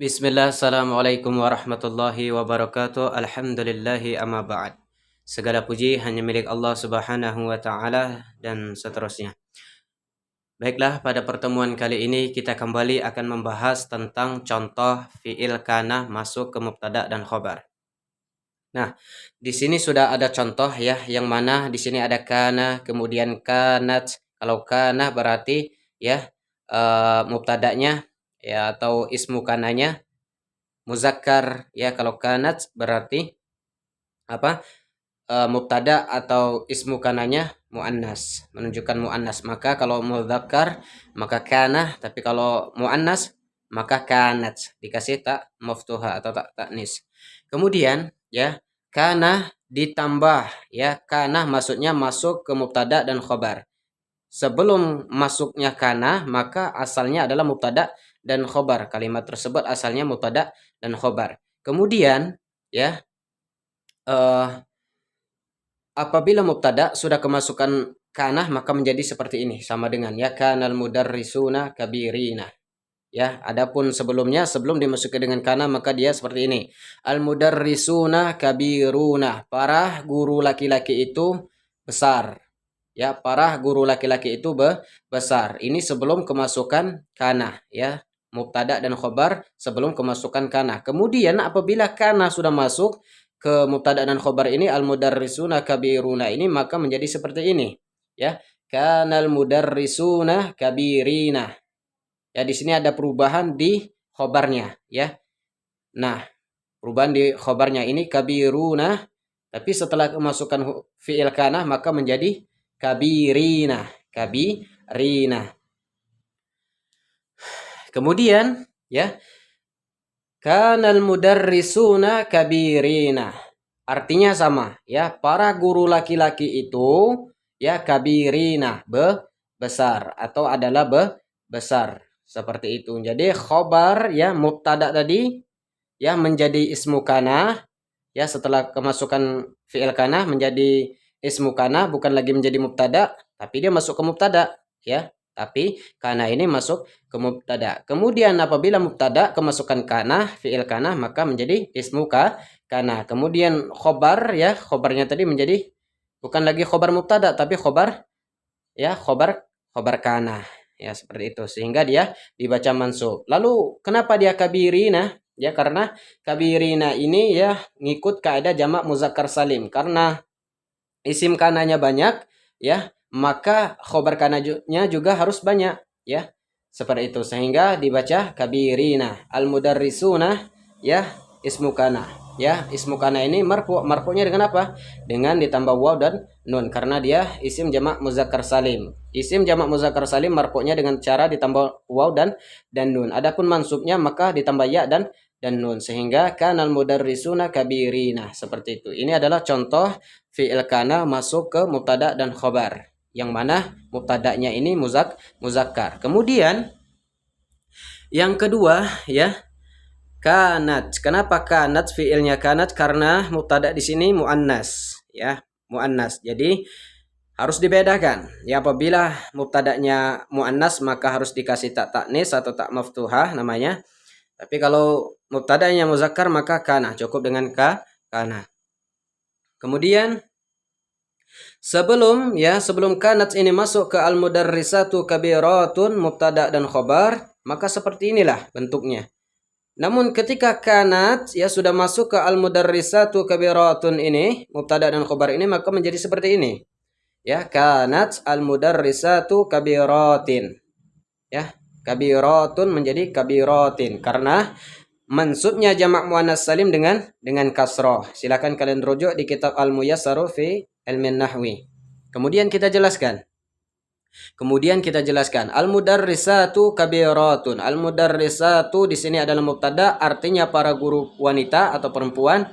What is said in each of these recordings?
Bismillah, assalamualaikum warahmatullahi wabarakatuh. Alhamdulillahi amma ba'd. Segala puji hanya milik Allah subhanahu wa ta'ala dan seterusnya. Baiklah, pada pertemuan kali ini kita kembali akan membahas tentang contoh fi'il kana masuk ke mubtada dan khobar. Nah, di sini sudah ada contoh ya, yang mana di sini ada kana, kemudian kanat. Kalau kana berarti ya mubtadanya ya atau ismu kananya muzakkar ya. Kalau kanat berarti apa mubtada atau ismu kananya muannas, menunjukkan muannas. Maka kalau muzakkar maka kana, tapi kalau muannas maka kanat, dikasih tak maftuha atau tak taknis. Kemudian ya kana ditambah ya, kana maksudnya masuk ke mubtada dan khobar. Sebelum masuknya kana maka asalnya adalah mubtada dan khobar. Kalimat tersebut asalnya mubtada dan khobar. Kemudian ya apabila mubtada sudah kemasukan kana maka menjadi seperti ini, sama dengan ya kanal mudarrisuna kabirina. Ya, adapun sebelumnya sebelum dimasuki dengan kana maka dia seperti ini. Al mudarrisuna kabiruna, para guru laki-laki itu besar. Ya, para guru laki-laki itu besar. Ini sebelum kemasukan kana ya. Mubtada dan khobar sebelum kemasukan kana. Kemudian apabila kana sudah masuk ke mubtada dan khobar ini, al mudarrisuna kabiruna ini, maka menjadi seperti ini ya. Kanal mudarrisuna kabirina. Ya, di sini ada perubahan di khobarnya ya. Nah, perubahan di khobarnya ini kabiruna, tapi setelah kemasukan fi'il kana maka menjadi kabirina, kabirina. Kemudian ya kanal mudarrisuna kabirina. Artinya sama ya, para guru laki-laki itu ya kabirina, besar atau adalah besar. Seperti itu. Jadi khobar ya mubtada tadi ya menjadi ismu kana ya, setelah kemasukan fi'il kana menjadi ismu kana, bukan lagi menjadi mubtada tapi dia masuk ke mubtada ya. Tapi kana ini masuk ke mubtada. Kemudian apabila mubtada kemasukan kana, fi'il kana, maka menjadi ismu kana. Kemudian khobar ya, khobarnya tadi menjadi bukan lagi khobar mubtada tapi khobar ya, khobar kana. Ya, seperti itu, sehingga dia dibaca mansub. Lalu kenapa dia kabirina? Ya, karena kabirina ini ya ngikut kaidah jamak muzakkar salim. Karena isim kananya banyak ya, maka khobar kananya juga harus banyak ya. Seperti itu, sehingga dibaca kabirina. Al mudarrisuna ya ismu kana. Ya, ismu kana ini marfu. Marfunya dengan apa? Dengan ditambah waw dan nun, karena dia isim jamak muzakkar salim. Isim jamak muzakkar salim marfu'nya dengan cara ditambah waw dan nun. Adapun mansubnya maka ditambah ya dan nun, sehingga kanal mudarrisuna kabirina, seperti itu. Ini adalah contoh fi'il kana masuk ke mubtada dan khobar, yang mana mubtadanya ini muzakkar. Kemudian yang kedua ya kanat. Kenapa kanat fi'ilnya kanat? Karena mubtada di sini muannas ya, muannas. Jadi harus dibedakan. Ya, apabila mubtadanya muannas maka harus dikasih tak taknis atau tak maftuhah namanya. Tapi kalau mubtadanya muzakkar maka kana, cukup dengan kana. Kemudian sebelum kanat ini masuk ke al mudarrisatu kabiratun mubtada dan khobar, maka seperti inilah bentuknya. Namun ketika kanat ya sudah masuk ke al mudarrisatu kabiratun ini, mubtada dan khobar ini, maka menjadi seperti ini. Ya, kanat al mudarrisatu kabiratin. Ya, kabiratun menjadi kabiratin karena mansubnya jamak muannas salim dengan kasroh. Silakan kalian rujuk di kitab Al Muyassaru fi Ilmin Nahwi. Kemudian kita jelaskan. Al mudarrisatu kabiratun. Al mudarrisatu di sini adalah mubtada, artinya para guru wanita atau perempuan.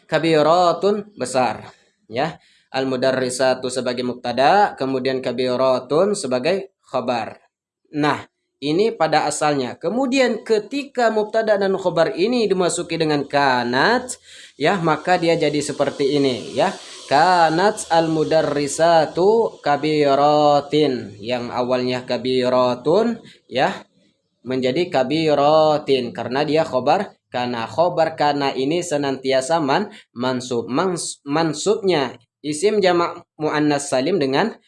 Kabiratun besar. Ya. Al mudarrisatu sebagai mubtada, kemudian kabiratun sebagai khabar. Nah, ini pada asalnya. Kemudian ketika mubtada dan khobar ini dimasuki dengan kanat ya, maka dia jadi seperti ini ya. Kanat al mudarrisatu kabiratin, yang awalnya kabiratun ya menjadi kabiratin karena dia khobar kana. Khobar kana ini senantiasa mansub. Mansubnya isim jamak muannas salim dengan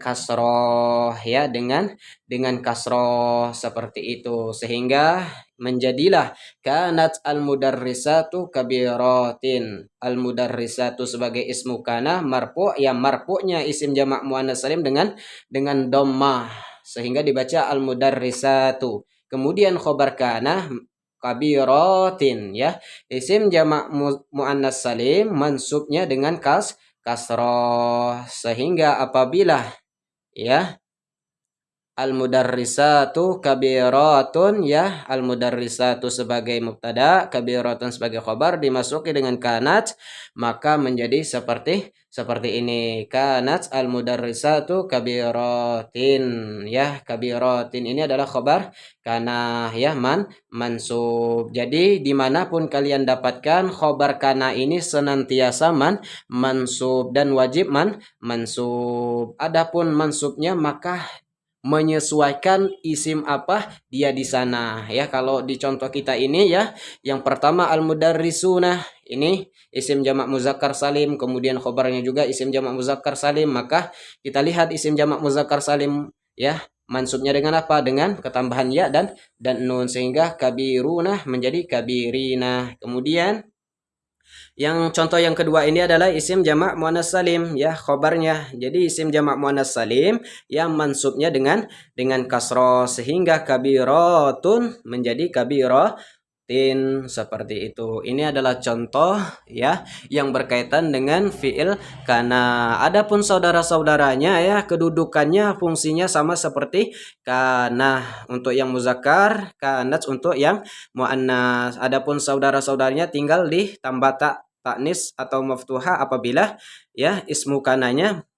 kasroh, ya, dengan kasroh seperti itu, sehingga menjadilah kanat al mudarrisatu kabiratin. Al mudarrisatu sebagai ismu kana marfu, yang marfu'nya isim jamak muannas salim dengan dhammah, sehingga dibaca al mudarrisatu. Kemudian khobar kana kabiratin, ya, isim jamak muannas salim mansubnya dengan kasroh, sehingga apabila, ya, al-mudarrisatu kabiratun, ya, al-mudarrisatu sebagai mubtada, kabiratun sebagai khabar dimasuki dengan kanat, maka menjadi seperti ini. Kanat al-mudarrisatu kabiratin, ya, kabiratin ini adalah khabar kana, ya, mansub. Jadi dimanapun kalian dapatkan khabar kana ini senantiasa mansub dan wajib mansub. Adapun mansubnya maka menyesuaikan isim apa dia di sana, ya. Kalau di contoh kita ini, ya, yang pertama al mudarrisuna ini isim jamak muzakkar salim, kemudian khobarnya juga isim jamak muzakkar salim, maka kita lihat isim jamak muzakkar salim, ya, mansubnya dengan apa? Dengan ketambahan ya dan nun, sehingga kabiruna menjadi kabirina. Kemudian yang contoh yang kedua ini adalah isim jamak muannas salim, ya, khobarnya. Jadi isim jamak muannas salim yang mansubnya dengan kasroh, sehingga kabiratun menjadi kabiratin, seperti itu. Ini adalah contoh, ya, yang berkaitan dengan fiil kana. Adapun saudara-saudaranya, ya, kedudukannya fungsinya sama seperti kana untuk yang muzakkar, kanat untuk yang muannas. Adapun saudara-saudaranya tinggal ditambah taknis atau maftuha apabila, ya, ismu kananya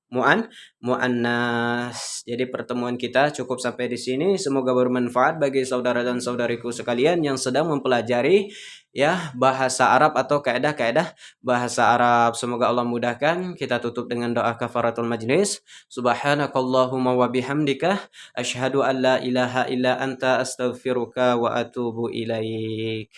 muannas. Jadi pertemuan kita cukup sampai di sini. Semoga bermanfaat bagi saudara dan saudariku sekalian yang sedang mempelajari, ya, bahasa Arab atau kaidah-kaidah bahasa Arab. Semoga Allah mudahkan. Kita tutup dengan doa kafaratul majlis. Subhanakallahumma wa bihamdika asyhadu an la ilaha illa anta astaghfiruka wa atubu ilaik.